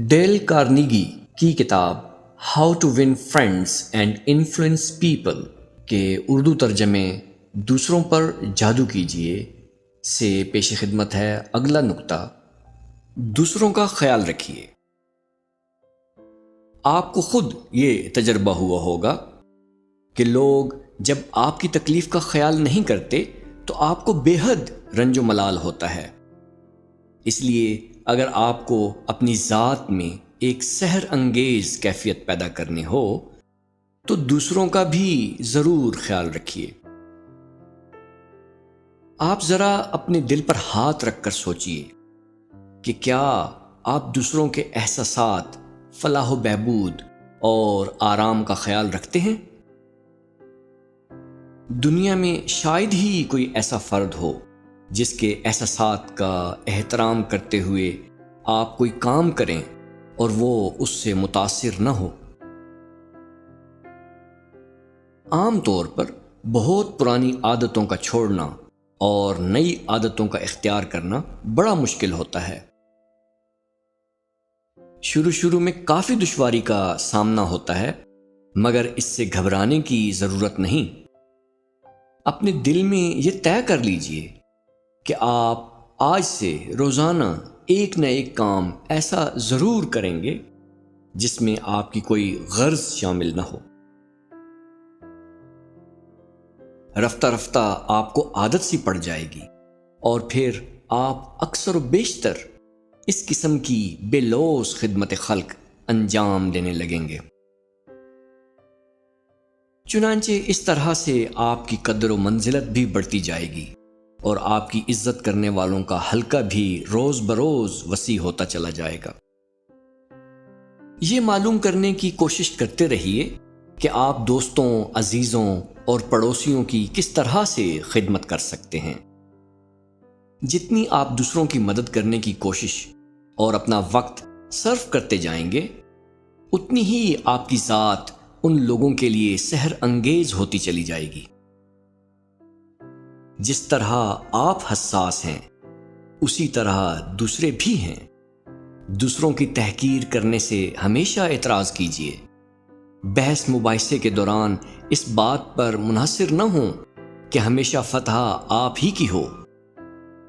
Deal Carnegie کی کتاب how to win friends and influence people کے اردو ترجمے دوسروں پر جادو کیجیے سے پیش خدمت ہے اگلا نکتہ، دوسروں کا خیال رکھیے۔ آپ کو خود یہ تجربہ ہوا ہوگا کہ لوگ جب آپ کی تکلیف کا خیال نہیں کرتے تو آپ کو بے حد رنج و ملال ہوتا ہے۔ اس لیے اگر آپ کو اپنی ذات میں ایک سحر انگیز کیفیت پیدا کرنی ہو تو دوسروں کا بھی ضرور خیال رکھیے۔ آپ ذرا اپنے دل پر ہاتھ رکھ کر سوچئے کہ کیا آپ دوسروں کے احساسات، فلاح و بہبود اور آرام کا خیال رکھتے ہیں؟ دنیا میں شاید ہی کوئی ایسا فرد ہو جس کے احساسات کا احترام کرتے ہوئے آپ کوئی کام کریں اور وہ اس سے متاثر نہ ہو۔ عام طور پر بہت پرانی عادتوں کا چھوڑنا اور نئی عادتوں کا اختیار کرنا بڑا مشکل ہوتا ہے۔ شروع میں کافی دشواری کا سامنا ہوتا ہے، مگر اس سے گھبرانے کی ضرورت نہیں۔ اپنے دل میں یہ طے کر لیجئے کہ آپ آج سے روزانہ ایک نہ ایک کام ایسا ضرور کریں گے جس میں آپ کی کوئی غرض شامل نہ ہو۔ رفتہ رفتہ آپ کو عادت سی پڑ جائے گی اور پھر آپ اکثر و بیشتر اس قسم کی بے لوث خدمت خلق انجام دینے لگیں گے۔ چنانچہ اس طرح سے آپ کی قدر و منزلت بھی بڑھتی جائے گی اور آپ کی عزت کرنے والوں کا حلقہ بھی روز بروز وسیع ہوتا چلا جائے گا۔ یہ معلوم کرنے کی کوشش کرتے رہیے کہ آپ دوستوں، عزیزوں اور پڑوسیوں کی کس طرح سے خدمت کر سکتے ہیں۔ جتنی آپ دوسروں کی مدد کرنے کی کوشش اور اپنا وقت صرف کرتے جائیں گے، اتنی ہی آپ کی ذات ان لوگوں کے لیے سحر انگیز ہوتی چلی جائے گی۔ جس طرح آپ حساس ہیں اسی طرح دوسرے بھی ہیں۔ دوسروں کی تحقیر کرنے سے ہمیشہ اعتراض کیجیے۔ بحث مباحثے کے دوران اس بات پر منحصر نہ ہوں کہ ہمیشہ فتح آپ ہی کی ہو۔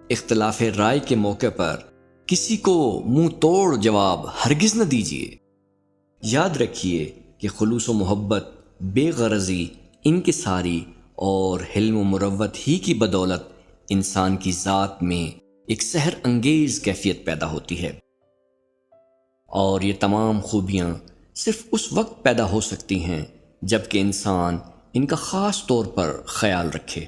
اختلاف رائے کے موقع پر کسی کو منہ توڑ جواب ہرگز نہ دیجیے۔ یاد رکھیے کہ خلوص و محبت، بے غرضی، انکساری اور حلم و مروت ہی کی بدولت انسان کی ذات میں ایک سحر انگیز کیفیت پیدا ہوتی ہے، اور یہ تمام خوبیاں صرف اس وقت پیدا ہو سکتی ہیں جب کہ انسان ان کا خاص طور پر خیال رکھے۔